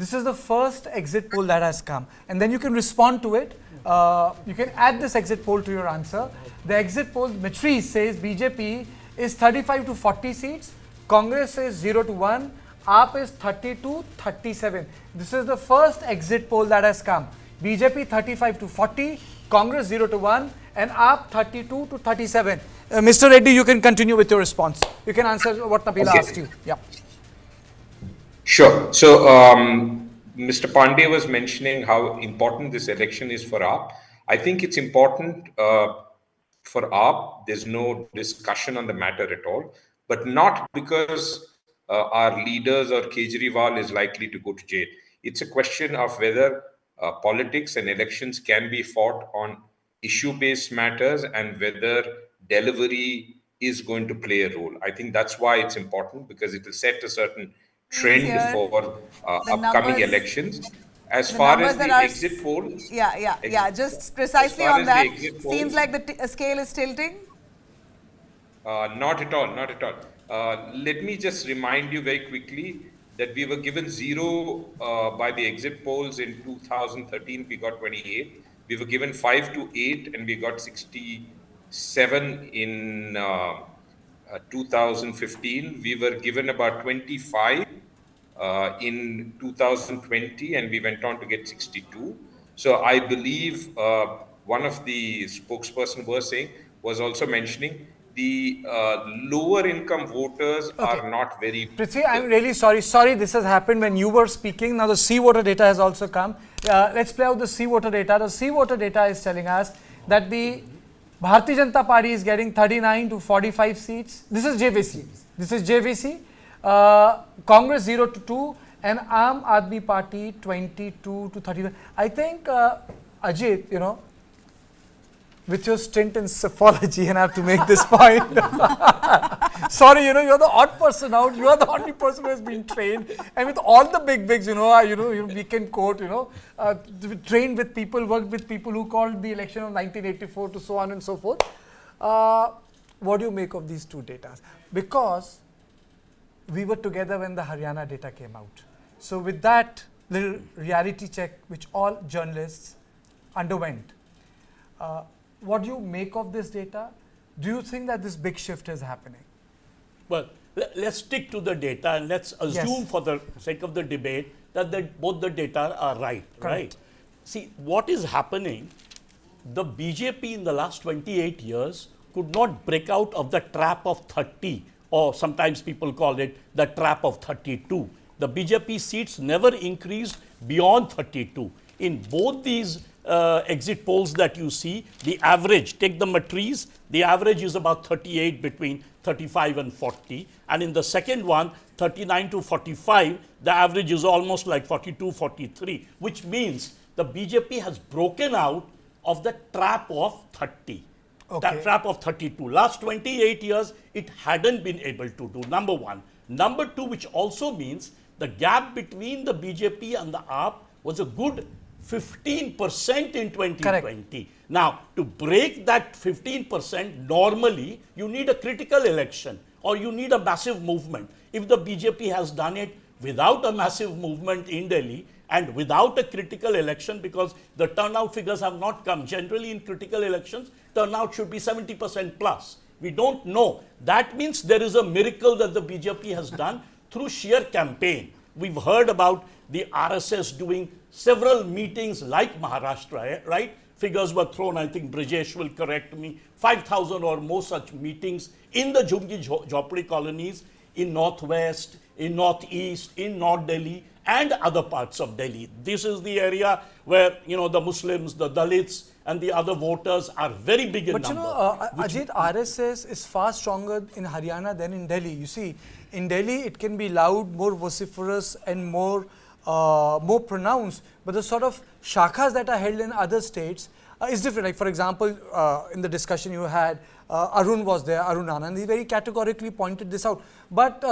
This is the first exit poll that has come, and then you can respond to it. You can add this exit poll to your answer. The exit poll matrice says BJP is 35 to 40 seats, Congress is 0 to 1, AAP is 30 to 37. This is the first exit poll that has come. BJP 35 to 40, Congress 0 to 1, and AAP 32 to 37. Mr. Reddy, you can continue with your response. You can answer what Nabila asked you. Yeah. Sure. So, Mr. Pandey was mentioning how important this election is for AAP. I think it's important for AAP. There's no discussion on the matter at all, but not because our leaders or Kejriwal is likely to go to jail. It's a question of whether politics and elections can be fought on issue-based matters and whether delivery is going to play a role. I think that's why it's important, because it will set a certain trend for upcoming elections. As far as the exit polls, just precisely on that, seems like the scale is tilting. Not at all, not at all. Let me just remind you very quickly that we were given 0 by the exit polls in 2013, we got 28. We were given 5 to 8 and we got 67 in 2015. We were given about 25 in 2020 and we went on to get 62. So I believe one of the spokesperson was also mentioning the lower income voters are not very... Prithvi, I'm really sorry. Sorry, this has happened when you were speaking. Now the C voter data has also come. Let's play out the C voter data. The C voter data is telling us that the Bharatiya Janata Party is getting 39 to 45 seats. This is JVC. This is JVC. Congress 0 to 2 and Aam Aadmi Party 22 to 31. I think, Ajit, you know, with your stint in psephology, and I have to make this point. Sorry, you know, you're the odd person out. You are the only person who has been trained. And with all the big wigs, we can quote, trained with people, worked with people who called the election of 1984 to so on and so forth. What do you make of these two data? Because we were together when the Haryana data came out. So with that little reality check, which all journalists underwent, what do you make of this data? Do you think that this big shift is happening? Well, let's stick to the data and let's assume for the sake of the debate that both the data are right. See, what is happening, the BJP in the last 28 years could not break out of the trap of 30, or sometimes people call it the trap of 32. The BJP seats never increased beyond 32. In both these exit polls that you see, the average, take the matrice, the average is about 38 between 35 and 40. And in the second one, 39 to 45, the average is almost like 42, 43, which means the BJP has broken out of the trap of 30. That trap of 32. Last 28 years, it hadn't been able to do, number one. Number two, which also means the gap between the BJP and the AAP was a good 15% in 2020. Correct. Now, to break that 15%, normally you need a critical election or you need a massive movement. If the BJP has done it without a massive movement in Delhi and without a critical election, because the turnout figures have not come. Generally in critical elections, turnout should be 70% plus. We don't know. That means there is a miracle that the BJP has done through sheer campaign. We've heard about the RSS doing several meetings like Maharashtra, right? Figures were thrown, I think Brijesh will correct me, 5,000 or more such meetings in the Jhungi Jhopri colonies, in Northwest, in Northeast, in North Delhi, and other parts of Delhi. This is the area where, the Muslims, the Dalits, and the other voters are very big in number. But Ajit, RSS is far stronger in Haryana than in Delhi. You see, in Delhi, it can be loud, more vociferous, and more pronounced, but the sort of shakhas that are held in other states is different. Like, for example, in the discussion you had, Arun was there, Arun Anand, he very categorically pointed this out. But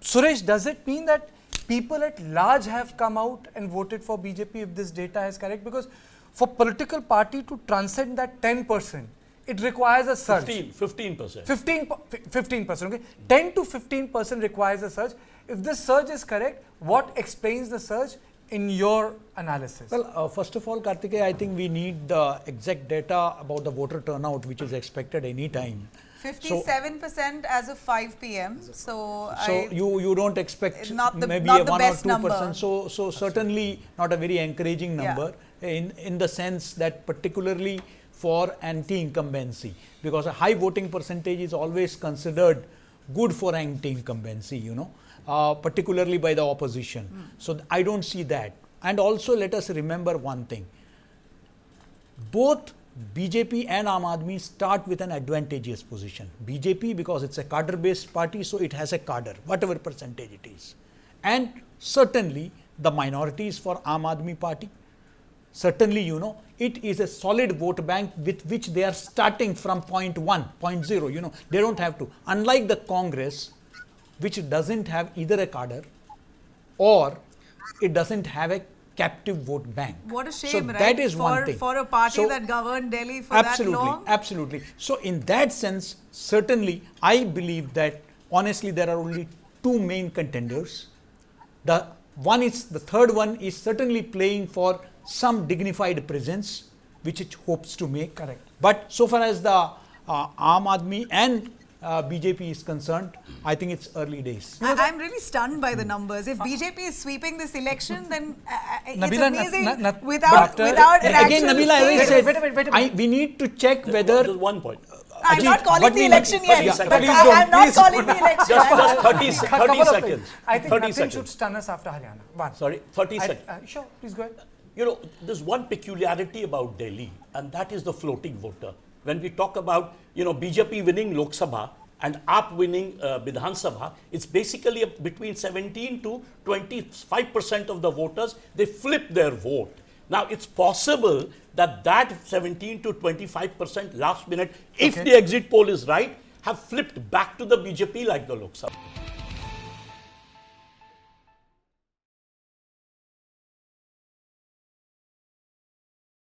Suresh, does it mean that people at large have come out and voted for BJP if this data is correct? Because for political party to transcend that 10%, it requires a surge. 15%. 15%, okay? 10 to 15% requires a surge. If this surge is correct, what explains the surge? in your analysis? Well, first of all, Kartikeya, I think we need the exact data about the voter turnout, which is expected any time. 57% as of 5 p.m. So you don't expect maybe not a the 1 or best 2%. number. So certainly not a very encouraging number in the sense that particularly for anti-incumbency, because a high voting percentage is always considered good for anti-incumbency, particularly by the opposition. So I don't see that. And also let us remember one thing. Both BJP and Aam Aadmi start with an advantageous position. BJP because it's a cadre-based party, so it has a cadre, whatever percentage it is. And certainly the minorities for Aam Aadmi party, certainly, it is a solid vote bank with which they are starting from point 1, point 0, they don't have to. Unlike the Congress, which doesn't have either a cadre or it doesn't have a captive vote bank. What a shame, so right? That is one thing. For a party that governed Delhi for that long. Absolutely. So in that sense, certainly, I believe that honestly there are only two main contenders. The third one is certainly playing for some dignified presence, which it hopes to make. Correct. But so far as the Aam Aadmi and BJP is concerned, I think it's early days. I'm really stunned by the numbers. If BJP is sweeping this election, then it's Nabila, amazing but, without an again, actual Nabila, as I scale. said, we need to check whether. There's one point. I'm not calling but the we- election yet. yeah, please don't, I'm not please calling don't. the election. Just 30 Couple of seconds. things. I think 30 nothing seconds. should stun us after Haryana. One. Sorry, 30 seconds. Sure, please go ahead. There's one peculiarity about Delhi, and that is the floating voter. When we talk about, BJP winning Lok Sabha and AAP winning Vidhan Sabha, it's basically between 17 to 25% of the voters, they flip their vote. Now, it's possible that 17 to 25% last minute, if the exit poll is right, have flipped back to the BJP like the Lok Sabha.